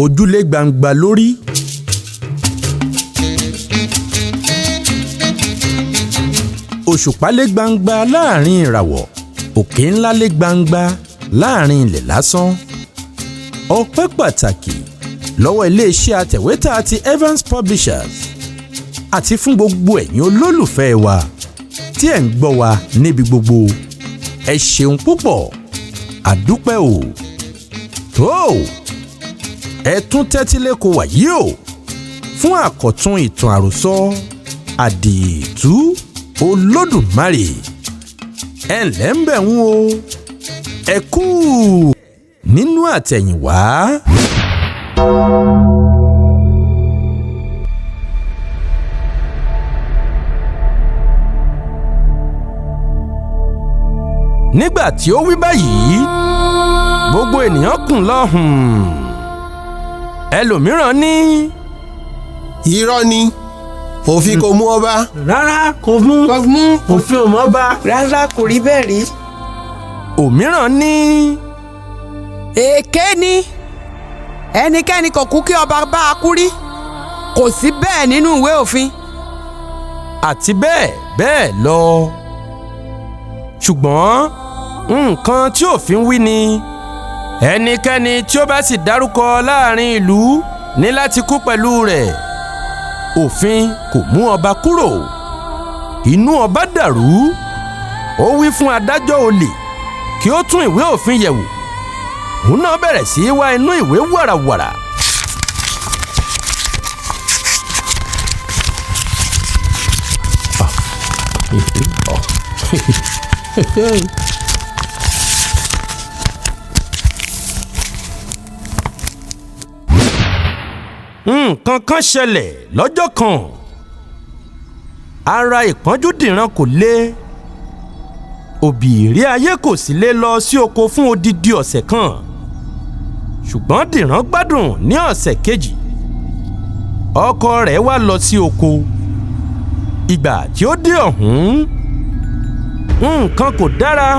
ojúlé gbangba lórí. òṣùpá lé gbangba láàrin ìràwọ̀, òkè ńlá lé gbangba láàrin ilẹ̀ lásán. ọpẹ́ pàtàkì lọ́wọ́ iléeṣẹ́ atẹ̀wétà ti Evans Publishers àti fún gbogbo ẹ̀yin olólùfẹ́ wa tí ẹ̀ ń gbọ́ wa níbi gbogbo. ẹ ṣeun púpọ̀, àdúpẹ́ o. tó ẹ tún tẹ́tí lẹ́kọ̀ọ́ wàyí o fún àkọ́tún ìtàn àròsọ àdììtú Olódùmarè. ẹ ǹlẹ́ ń bẹ̀ ń o, ẹ kú nínú àtẹ̀yìnwá. nígbà tí ó wí báyìí gbogbo ènìyàn kùn lọ́hùn. ẹlòmíràn ní. irọ́ ni òfin kò mú ọba. rárá kò mú òfin ò mú ọba. rárá kò rí bẹ́ẹ̀ rí. òmíràn ní. èké ni ẹnikẹ́ni kò kú kí ọba bá a kú rí, kò sí bẹ́ẹ̀ nínú ìwé òfin. àti bẹ́ẹ̀ bẹ́ẹ̀ lọ. ṣùgbọ́n nǹkan tí òfin wí ni ẹnikẹ́ni tí ó bá sì dárúkọ láàrin ìlú ní láti kú pẹ̀lú rẹ̀. òfin kò mú ọba kúrò. inú ọba dàrú. ó wí fún adájọ́ olè kí ó tún ìwé òfin yẹ̀wò. òun náà bẹ̀rẹ̀ sí í wá inú ìwé wàràwàrà. nǹkan kan ṣẹlẹ̀ lọ́jọ́ kan. ara ìpọ́njú dìran kò le. òbírí ayé kò sì lè lọ sí oko fún odidi ọ̀sẹ̀ kan. ṣùgbọ́n dìran gbádùn ní ọ̀sẹ̀ kejì. ọkọ rẹ̀ wá lọ sí oko. ìgbà tí ó dé ọ̀hún nǹkan kò dára.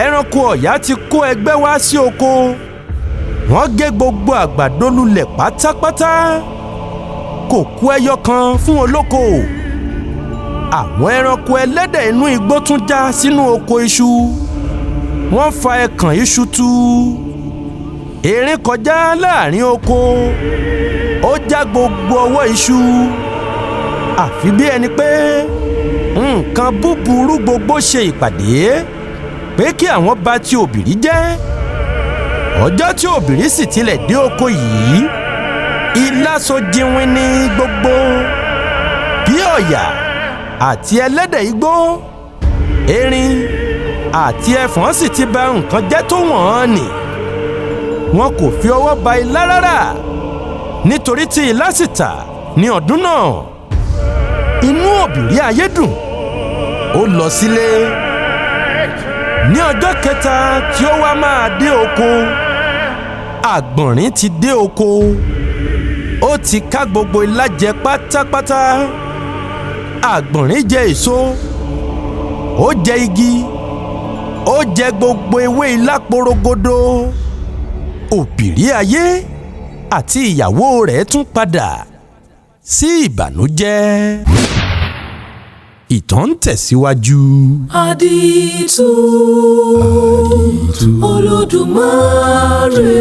ẹranko ọ̀yà ti kó ẹgbẹ́ wá sí oko. wọ́n gé gbogbo àgbàdo lulẹ̀ pátápátá. kò kù ẹyọ kan fún olóko. àwọn ẹranko ẹlẹ́dẹ̀ inú igbó tún já sínú oko iṣu. wọ́n fa ẹ̀kàn iṣu tú. erin kọjá láàrin oko. ó já gbogbo ọwọ́ iṣu. àfi bí ẹni pé nǹkan búburú gbogbo ṣe ìpàdé pé kí àwọn bá ti òbìrí jẹ́. ọjọ́ tí òbìrí sì tilẹ̀ dé oko yìí, ilá so jiwin ní gbogbo bí ọ̀yà àti ẹlẹ́dẹ̀ igbó, erin àti ẹfọ̀n sì ti bà nǹkan jẹ́ tó wọ́n nì. wọn kò fi ọwọ́ ba ilá rárá nítorí tí ilá sì tà ní ọdún náà. inú òbìrí ayé dùn. ó lọ sílé. ní ọjọ́ kẹta tí ó wá máa dé oko, àgbọ̀nrín ti dé oko. ó ti ká gbogbo ilá jẹ pátápátá. àgbọ̀nrín jẹ èso, ó jẹ igi, ó jẹ gbogbo ewé ilá porogodo. òbìrí ayé àti ìyàwó rẹ̀ tún padà sí ìbànújẹ́. ìtàn ń tẹ̀síwájú. Adiitu Olodumare.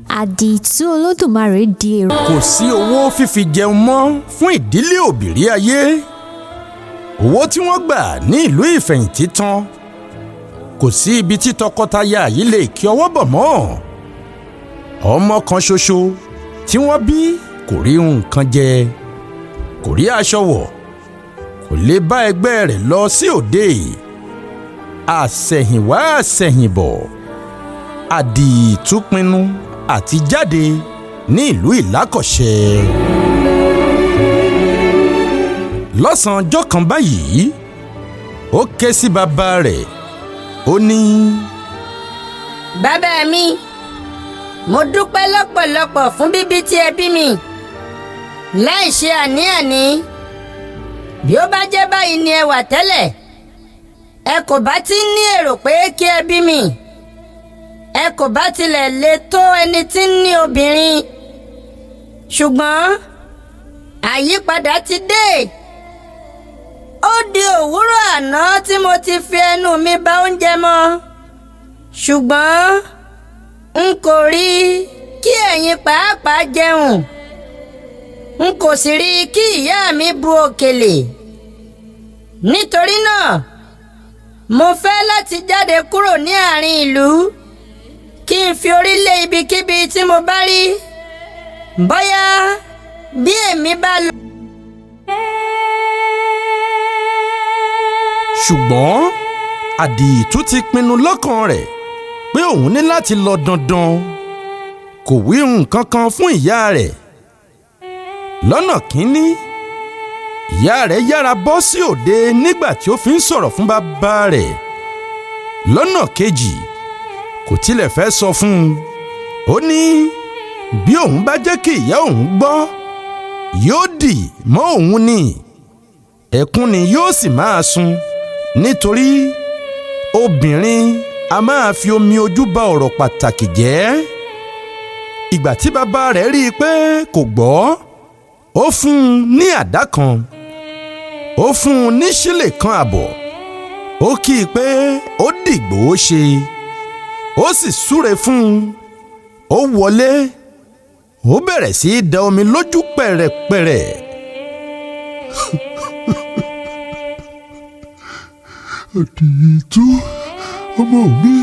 Adiitu Olodumare di èrò. kò sí owó fífi jẹun mọ́ fún ìdílé òbìrí ayé. owó tí wọ́n gbà ní ìlú ìfẹ̀yìntì tán. kò sí ibi tí tọkọtaya yìí lè kí ọwọ́ bọ̀ mọ́. ọmọ kan ṣoṣo tí wọ́n bí kò rí nǹkan jẹ, kò rí aṣọ wọ̀, kò lè bá ẹgbẹ́ rẹ̀ lọ sí òde. àṣẹ̀yìnwá àṣẹ̀yìnbọ̀, Àdììtú pinnu àti jáde ní ìlú Ìlákọ̀ṣẹ. lọ́sàn-án ọjọ́ kan báyìí ó ké sí bàbá rẹ̀. ó ní. bàbá mi, mo dúpẹ́ lọ́pọ̀lọpọ̀ fún bíbí tí ẹ bí mi. láì ṣe àní-àní, bí ó bá jẹ́ báyìí ni ẹ wà tẹ́lẹ̀, ẹ kò bá ti ní èrò pé kí ẹ bí mi. kò bá tilẹ̀ le tó ẹni tí ń ní obìnrin ṣùgbọ́n àyípadà ti dé. Ó di òwúrọ̀ àná tí mo ti fi ẹnu mi bà oúnjẹ mọ́ ṣùgbọ́n n kò rí kí ẹ̀yin pàápàá jẹun, n kò sì rí kí ìyá mi bu òkèlè. Nítorí náà mo fẹ́ láti jáde kúrò ní àárín ìlú kí n fi orí lé ibikíbi tí mo bá rí, bóyá bí èmi bá lọ. ṣùgbọ́n Àdììtú ti pinnu lọ́kàn rẹ̀ pé òun ní láti lọ dandan. Kò wí nǹkan kan fún ìyá rẹ̀. Lọ́nà kínní, ìyá rẹ̀ yára bọ́ sí òde nígbà tí ó fi ń sọ̀rọ̀ fún bàbá rẹ̀. Lọ́nà kejì, kò tilẹ̀ fẹ́ sọ fún un. Ó ní bí òun bá jẹ́ kí ìyá òun gbọ́, yóò dì mọ́ òun ni. Ẹkún ni yóò sì máa sun nítorí obìnrin a máa fi omi ojú ba ọ̀rọ̀ pàtàkì jẹ́. Ìgbà tí bàbá rẹ̀ rí i pé kò gbọ́, ó fún un ní àdá kan, ó fún un ní ṣílè kan àbọ̀, ó kí i pé ó dìgbò ó ṣe, ó sì súre fún un. Ó wọlé, ó bẹ̀rẹ̀ sí í da omi lójú pẹ̀rẹ̀pẹ̀rẹ̀. Adiitu, ọmọ mi.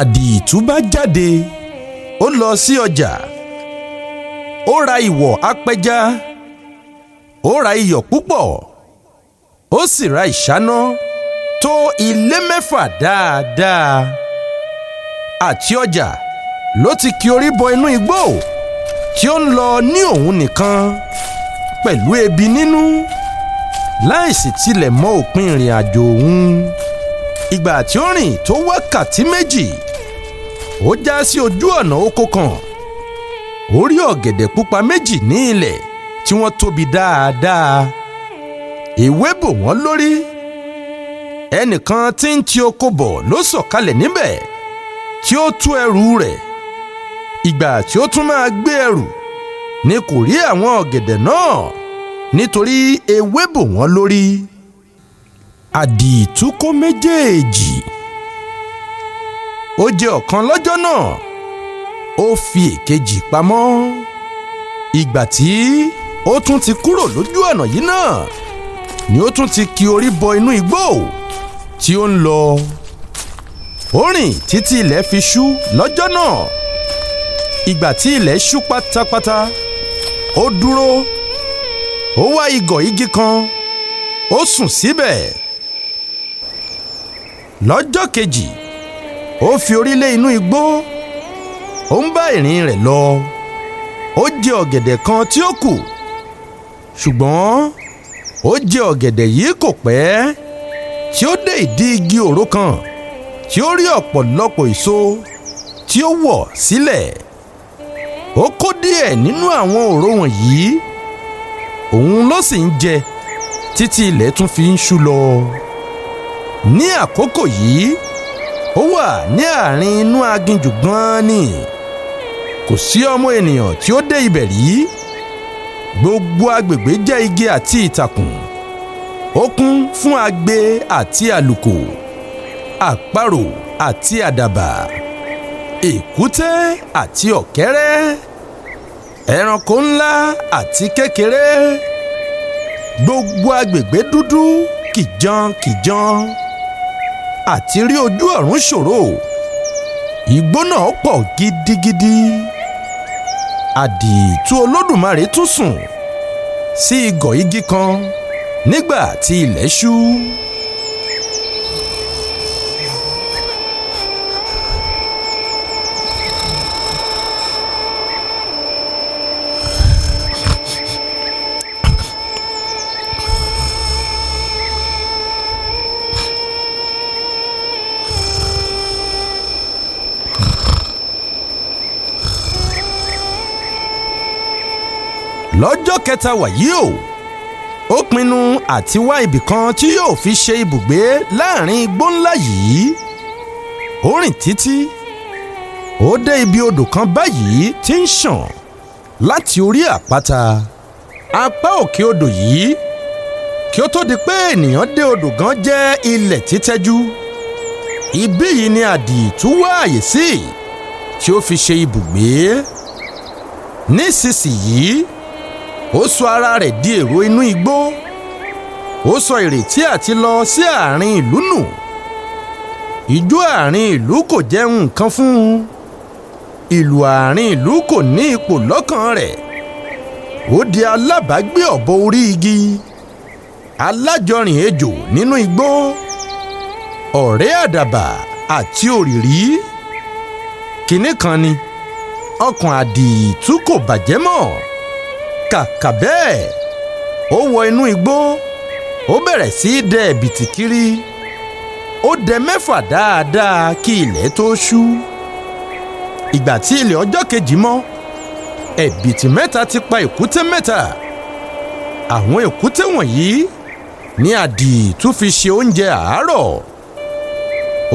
Àdììtú bá jáde, ó lọ sí ọjà, ó ra ìwọ̀ apẹja, ó ra iyọ̀ púpọ̀, ó sì ra ìṣáná tó ilé 6 dáadáa. Àti ọjà ló ti ki orí bọ inú igbó tí ó ń lọ ní òun nìkan pẹ̀lú ebi nínú, láìsí tilẹ̀ mọ òpin ìrìn àjò òun. Ìgbà tí ó rìn tó wákàtí 2, ó já sí ojú ọ̀nà oko kan. Ó rí ọ̀gẹ̀dẹ̀ pupa 2 ní ilẹ̀ tí wọ́n tóbi dáadáa. Ewé bò wọ́n lórí. Ẹnìkan tí ń ti oko bọ̀ ló sọ̀kalẹ̀ níbẹ̀ tí ó tú ẹrù rẹ̀. Ìgbà tí ó tún máa gbé ẹrù ni kò rí àwọn ọ̀gẹ̀dẹ̀ náà nítorí ewé bò wọ́n lórí. Àdììtú kó méjèèjì. Ó jẹ ọ̀kan lọ́jọ́ náà, ó fi èkejì pamọ́. Ìgbà tí ó tún ti kúrò lójú ọ̀nà yìí náà ni ó tún ti ki orí bọ inú igbó tí ó ń lọ. Ó rìn títí ilẹ̀ fi ṣú lọ́jọ́ náà. Ìgbà tí ilẹ̀ ṣú pátápátá, ó dúró, ó wá igọ̀ igi kan, ó sùn síbẹ̀. Lọ́jọ́ kejì, ó fi orí lé inú igbó, ó ń bá ìrìn rẹ̀ lọ. Ó jẹ ọ̀gẹ̀dẹ̀ kan tí ó kù, ṣùgbọ́n ó jẹ ọ̀gẹ̀dẹ̀ yìí kò pẹ́ tí ó dé ìdí igi òró kan tí ó rí ọ̀pọ̀lọpọ̀ èso tí ó wọ̀ sílẹ̀. Ó kó díẹ̀ nínú àwọn òró wọ̀nyí, òun ló sì ń jẹ títí ilẹ̀ tún fi ń ṣú lọ. Ní àkókò yìí, ó wà ní àárín inú aginjù gan-an ni. Kò sí ọmọ ènìyàn tí ó dé ibẹ̀ rí. Gbogbo agbègbè jẹ́ igi àti ìtàkùn. Ó kún fún agbe àti àlùkò, àparò àti àdàbà, èkúté àti ọ̀kẹ́rẹ́, ẹranko ńlá àti kékeré. Gbogbo agbègbè dúdú kìjan-kìjan, àti rí ojú ọ̀run ṣòro. Igbó náà pọ̀ gidigidi. Àdììtú Olódùmarè tún sùn sí igọ̀ igi kan nígbà tí ilẹ̀ ṣú. lọ́jọ́ kẹta wàyí ó pinnu àti wá ibì kan tí yóò fi ṣe ibùgbé láàrin igbó ńlá yìí. ó rìn títí ó dé ibi odò kan báyìí tí ń ṣàn láti orí àpáta apá òkè odò yìí. kí ó tó di pé ènìyàn dé odò gan jẹ́ ilẹ̀ títẹ́jú. ibí yìí ni Àdììtú wá àyè sí tí ó fi ṣe ibùgbé. nísinsìnyí ó sọ ara rẹ̀ di èrò inú igbó. ó sọ ìrètí àti lọ sí àárín ìlú nù. ijó àárín ìlú kò jẹ́ nǹkan fún un. ìlú àárín ìlú kò ní ipò lọ́kàn rẹ̀. ó di alábàágbé ọ̀bọ orí igi, alájọrìn ejò nínú igbó, ọ̀rẹ́ àdàbà àti òrìrí. kinní kan ni ọkàn Àdììtú kò bàjẹ́ mọ́. kàkà bẹ́ẹ̀ ó wọ inú igbó. ó bẹ̀rẹ̀ sí í dẹ ẹ̀bìtì kiri. ó dẹ 6 dáadáa kí ilẹ̀ tó ṣú. ìgbà tí ilẹ̀ ọjọ́ kejì mọ́, ẹ̀bìtì 3 ti pa èkúté 3. àwọn èkúté wọ̀nyí ni Àdììtú fi ṣe oúnjẹ àárọ̀.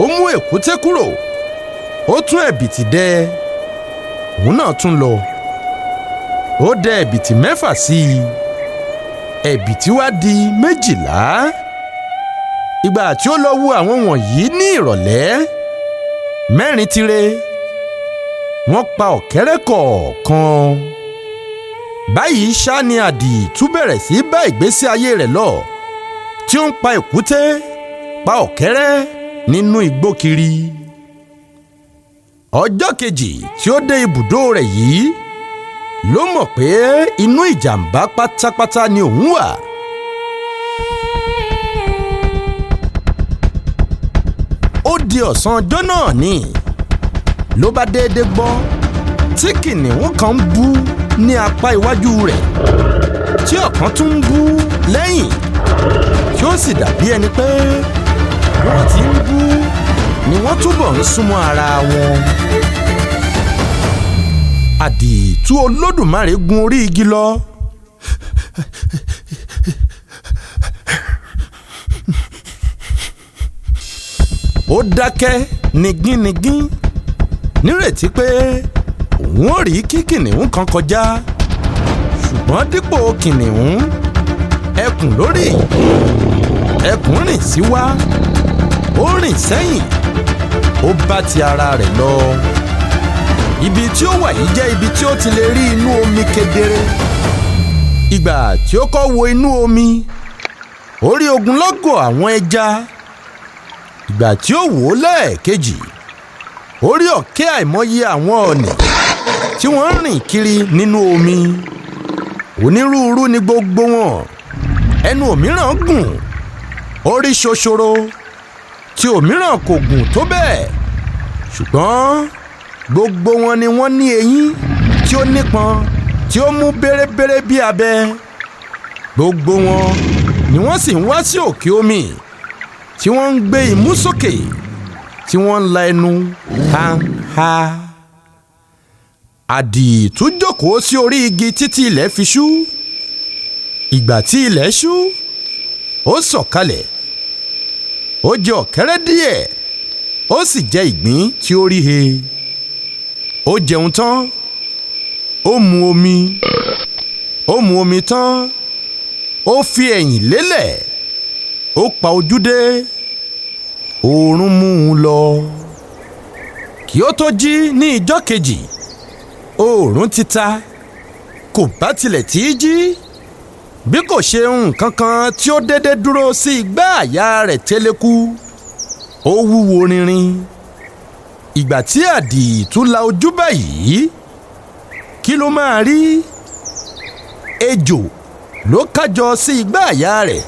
ó mú èkúté kúrò, ó tún ẹ̀bìtì dẹ. òun náà tún lọ. ó dẹ ẹ̀bìtì 6 sí i. ẹ̀bìtì wá di 12. ìgbà tí ó lọ wo àwọn wọ̀nyí ní ìrọ̀lẹ́, 4 ti ré. wọ́n pa ọ̀kẹ́rẹ́ kọ̀ọ̀kan. báyìí ṣá ni Àdììtú bẹ̀rẹ̀ sí bá ìgbésí ayé rẹ̀ lọ, tí ó ń pa èkúté, pa ọ̀kẹ́rẹ́ nínú igbó kiri. ọjọ́ kejì tí ó dé ibùdó rẹ̀ yìí ló mọ̀ pé inú ìjàmbá pátápátá ni òun wà. ó di ọ̀sán ọjọ́ náà ni ló bá déédé gbọ́ tí kìnìún kan ń bú ní apá iwájú rẹ̀, tí ọ̀kan tún ń bú lẹ́yìn, tí ó sì dàbí ẹni pé wọ́n ti ń bú ni wọ́n túbọ̀ ń súnmọ́ ara wọn. Àdììtú Olódùmarè gun orí igi lọ. ó dákẹ́ nigínnigín nírètí pé òun ò rí kí kìnìún kan kọjá. ṣùgbọ́n dípò kìnìún, ẹkùn lórí. ẹkùn rìn sí wá, ó rìn sẹ́yìn, ó bá ti ara rẹ̀ lọ. ibi tí ó wà yìí jẹ́ ibi tí ó ti lè rí inú omi kedere. ìgbà tí ó kọ́ wo inú omi, ó rí ogunlọ́gọ̀ àwọn ẹja. ìgbà tí ó wò ó lẹ́ẹ̀kejì, ó rí ọ̀kẹ́ àìmọye àwọn ọ̀nì tí wọ́n ń rìn kiri nínú omi. onírúurú ni gbogbo wọn. ẹnu òmíràn gùn, ó rí ṣoṣoro, tí òmíràn kò gùn tó bẹ́ẹ̀. ṣùgbọ́n gbogbo wọn ni wọ́n ní eyín tí ó nípọn, tí ó mú bérebére bí abẹ. gbogbo wọn ni wọ́n sì ń wá sí òkè omi, tí wọ́n ń gbé imú sókè, tí wọ́n ń la ẹnu háńhá. Àdììtú jókòó sí orí igi títí ilẹ̀ fi ṣú. ìgbà tí ilẹ̀ ṣú, ó sọ̀kalẹ̀. ó jẹ ọ̀kẹ́rẹ́ díẹ̀, ó sì jẹ ìgbín tí ó rí he. ó jẹun tán, ó mu omi. ó mu omi tán, ó fi ẹ̀yìn lélẹ̀, ó pa ojú dé. oorun mú un lọ. kí ó tó jí ní ijọ́ kejì, oòrùn ti ta. kò bá tilẹ̀ tí í jí, bí kò ṣe nǹkan kan tí ó dédé dúró sí igbá àyà rẹ̀ télékú. ó wúwo rinrin. ìgbà tí Àdììtú la ojú báyìí, kí ló máa rí? ejò ló kájọ sí igbá àyà rẹ̀.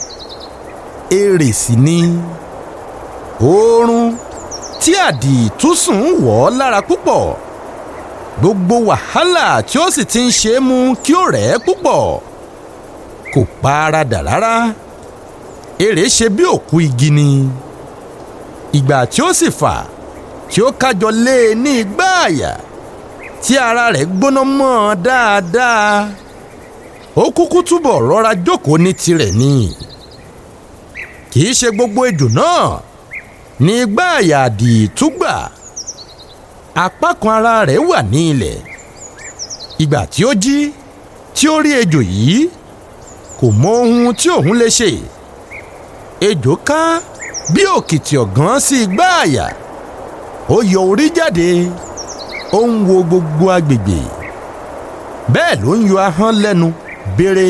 èrè sì ni. oorun tí Àdììtú sùn wọ̀ ọ́ lára púpọ̀. gbogbo wàhálà tí ó sì ti ń ṣe é mú kí ó rẹ̀ ẹ́ púpọ̀. kò pa ara dà rárá. èrè ṣe bí òkú igi ni. ìgbà tí ó sì fà, tí ó kájọ lé e ní igbá àyà, tí ara rẹ̀ gbóná mọ́ ọ dáadáa. ó kúkú túbọ̀ rọra jókòó ní tirẹ̀ ni. kì í ṣe gbogbo ejò náà ní igbá àyà Àdììtú gbà. apá kan ara rẹ̀ wà ní ilẹ̀. ìgbà tí ó jí tí ó rí ejò yìí kò mọ ohun tí òun lè ṣe. ejò ká bí òkìtì ọ̀gán sí igbá àyà. ó yọ orí jáde. ó ń wo gbogbo agbègbè. bẹ́ẹ̀ ló ń yọ ahọ́n lẹ́nu béèrè.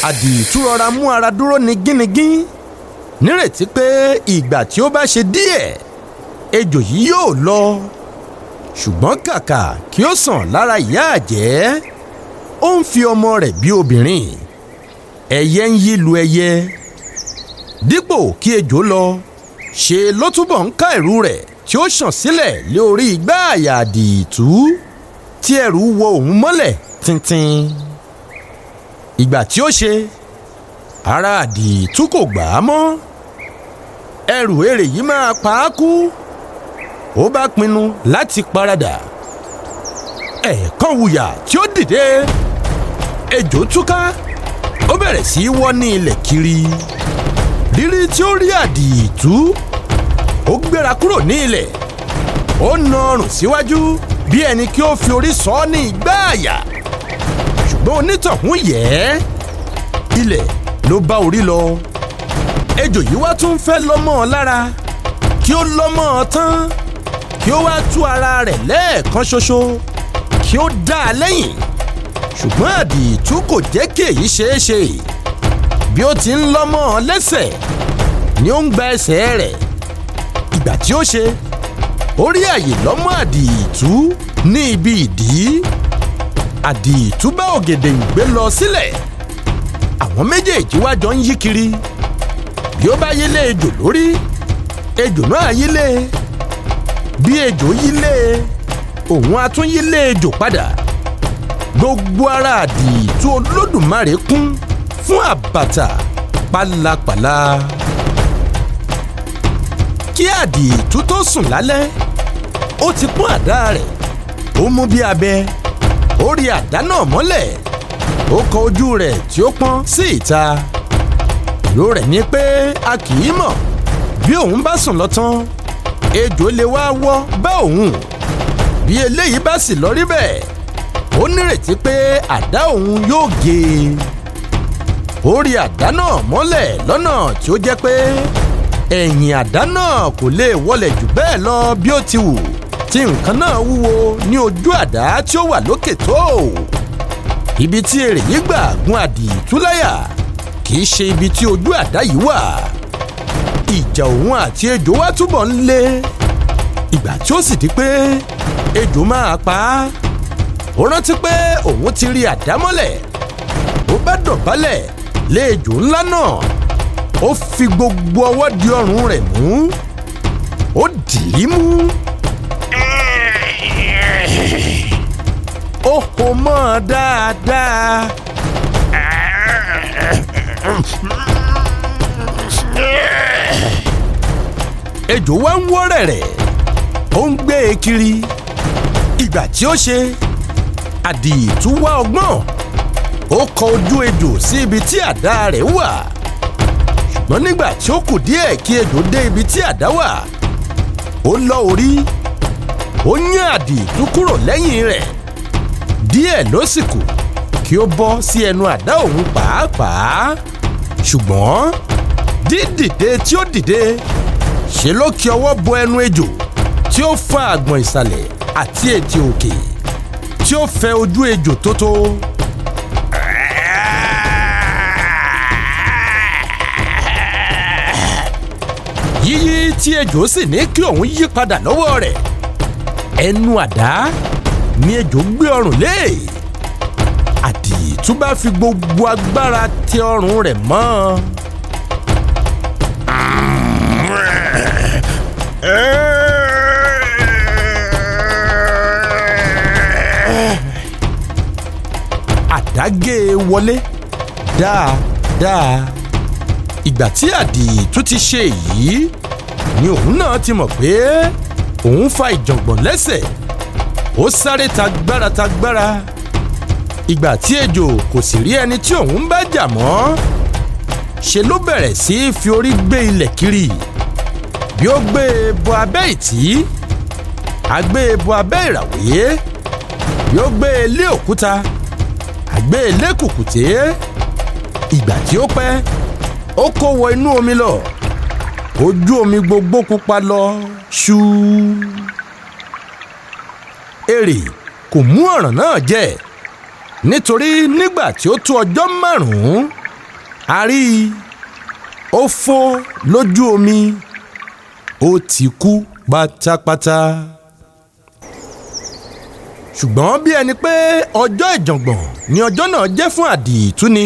Àdììtú rọra mú ara dúró ní gínígín nírètí pé ìgbà tí ó bá ṣe díẹ̀ ejò yìí yóò lọ. ṣùgbọ́n kàkà kí ó sàn lára ìyá àjẹ́, ó ń fi ọmọ rẹ̀ bí obìnrin. ẹyẹ ń yí lu ẹyẹ. dípò kí ejò lọ, ṣe ló túbọ̀ ń ká ẹ̀rù rẹ̀ tí ó ṣàn sílẹ̀ lé orí igbá àyà Àdììtú tí ẹ̀rù wọ òun mọ́lẹ̀ tíntín. ìgbà tí ó ṣe, ara Àdììtú kò gbà á mọ́. ẹrù èrè yìí máa pa á kú. ó bá pinnu láti paradà. ẹ̀ẹ̀kan wùyà tí ó dìde, ejò túká. ó bẹ̀rẹ̀ sí í wọ́ ní ilẹ̀ kiri. rírí tí ó rí Àdììtú, ó gbéra kúrò ní ilẹ̀. ó na ọrùn síwájú bí ẹni kí ó fi orí sọ ọ́ ní igbá àyà. ṣùgbọ́n onítọ̀hún yẹ̀ ẹ́. ilẹ̀ ló bá orí lọ. ejò yìí wá tún fẹ́ lọ́mọ ọ lára. kí ó lọ́mọ ọ tán, kí ó wá tú ara rẹ̀ lẹ́ẹ̀kan ṣoṣo, kí ó dá a lẹ́yìn. ṣùgbọ́n Àdììtú kò jẹ́ kí èyí ṣeé ṣe. bí ó ti ń lọ́mọ ọ lẹ́sẹ̀ ni ó ń gba ẹsẹ̀ rẹ̀. ìgbà tí ó ṣe, ó rí àyè lọ́mọ Àdììtú ní ibi ìdí. Àdììtú bá ògèdèǹgbé lọ sílẹ̀. àwọn méjèèjì wá jọ ń yí kiri. bí ó bá yílé ejò lórí, ejò náà yílé. bí ejò yílé, òun á tún yílé ejò padà. gbogbo ara Àdììtú Olódùmarè kún fún àbàtà pálapàla. kí Àdììtú tó sùn lálẹ́, ó ti pọ́n àdá rẹ̀. ó mú bí abẹ, ó rí àdá náà mọ́lẹ̀. ó kọ ojú rẹ̀ tí ó pọ́n sí ìta. èrò rẹ̀ ni pé a kì í mọ̀ bí òun bá sùn lọ tán ejò lè wá wọ́ bá òun. bí eléyìí bá sì lọ rí bẹ́ẹ̀, ó nírètí pé àdá òun yóò gé e. ó rí àdá náà mọ́lẹ̀ lọ́nà tí ó jẹ́ pé ẹ̀yìn àdá náà kò lè wọlẹ̀ jù bẹ́ẹ̀ lọ bí ó ti wù tí nǹkan náà wúwo ní ojú àdá tí ó wà lókè tó. ibi tí èrè yìí gbà gún Àdììtú láyà kì í ṣe ibi tí ojú àdá yìí wà. ìjà òun àti ejò wá túbọ̀ ń lé. ìgbà tí ó sì di pé ejò máa pa á, ó rántí pé òun ti rí àdá mọ́lẹ̀. ó bá dọ̀bálẹ̀ lé ejò ńlá náà. ó fi gbogbo ọwọ́ di ọrùn rẹ̀ mú. ó dì í mú. ó hó mọ́ ọ dáadáa. ejò wá ń wọ́ rẹ̀rẹ̀, ó ń gbé e kiri. ìgbà tí ó ṣe, Àdììtú wá ọgbọ́n. ó kọ ojú ejò sí ibi tí àdá rẹ̀ wà. ṣùgbọ́n nígbà tí ó kù díẹ̀ kí ejò dé ibi tí àdá wà, ó lọ́ orí. ó yán Àdììtú kúrò lẹ́yìn rẹ̀. díẹ̀ ló sì kù kí ó bọ́ sí ẹnu àdá òun pàápàá. ṣùgbọ́n dídìde tí ó dìde, ṣe ló kí ọwọ́ bọ ẹnu ejò tí ó fa àgbọ̀n ìsàlẹ̀ àti ètè òkè tí ó fẹ ojú ejò tótó. yíyí tí ejò sì ní kí òun yí padà lọ́wọ́ rẹ̀. ẹnu àdá ni ejò gbé ọrùn lé. Àdììtú bá fi gbogbo agbára tẹ ọrùn rẹ̀ mọ́. àdá gé e wọlé dáadáa. ìgbà tí Àdììtú ti ṣe èyí ni òun náà ti mọ̀ pé òun fa ìjàngbọ̀n lẹ́sẹ̀. ó sáré tagbára ìgbà tí ejò kò sì rí ẹni tí òun bá jà mọ́ ṣe ló bẹ̀rẹ̀ sí í fi orí gbé ilẹ̀ kiri bí ó gbé e bo abẹ́ ìtí a gbé e bo abẹ́ ìràwé bí ó gbé e lé òkúta a gbé e lé kùkùté ìgbà tí ó pẹ́ ó kó wọ inú omi lọ ojú omi gbogbo pupa lọ ṣú. èrè kò mú ọ̀ràn náà jẹ nítorí nígbà tí ó tó ọjọ́ 5 a rí i ó fò lójú omi ó ti kú pátápátá. ṣùgbọ́n bí ẹni pé ọjọ́ ìjàngbọ̀n ni ọjọ́ náà jẹ́ fún Àdììtú ni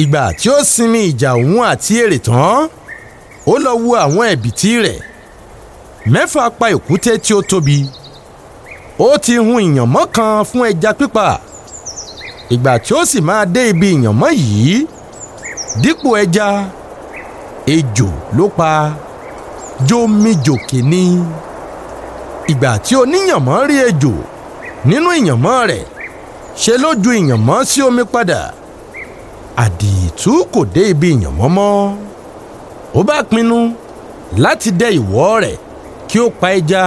ìgbà tí ó sinmi ìjà òun àti èrè tán ó lọ wo àwọn ẹ̀bìtì rẹ̀ 6 pa èkúté tí ó tóbi ó ti hun ìyànmọ́ kan fún ẹja pípa ìgbà tí ó sì máa dé ibi ìyànmọ́ yìí dípò ẹja ejò ló pa jómijòkè ni ìgbà tí oníyànmọ́ rí ejò nínú ìyànmọ́ rẹ̀ ṣe ló ju ìyànmọ́ sí omi padà Àdììtú kò dé ibi ìyànmọ́ mọ́ ó bá pinnu láti dẹ ìwọ̀ rẹ̀ kí ó pa ẹja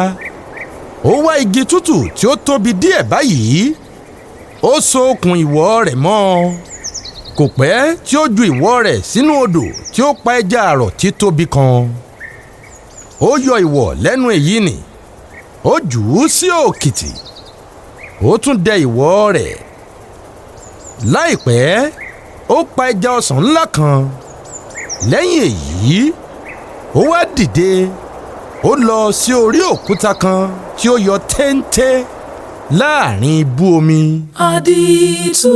ó wá igi tútù tí ó tóbi díẹ̀ báyìí ó so okùn ìwọ̀ rẹ̀ mọ́ kò pẹ́ tí ó ju ìwọ̀ rẹ̀ sínú odò tí ó pa ẹja àrọ̀ tí tóbi kan ó yọ ìwọ̀ lẹ́nu èyí nì ó jù ú sí òkìtì ó tún dẹ ìwọ̀ rẹ̀ láìpẹ́ ó pa ẹja ọsàn ńlá kan lẹ́yìn èyí ó wá dìde ó lọ sí orí òkúta kan tí ó yọ téńté láàrin ibú omi. Adiitu,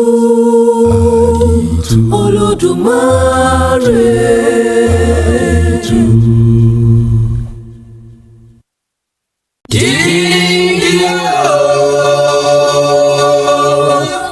Olodumare. Adiitu.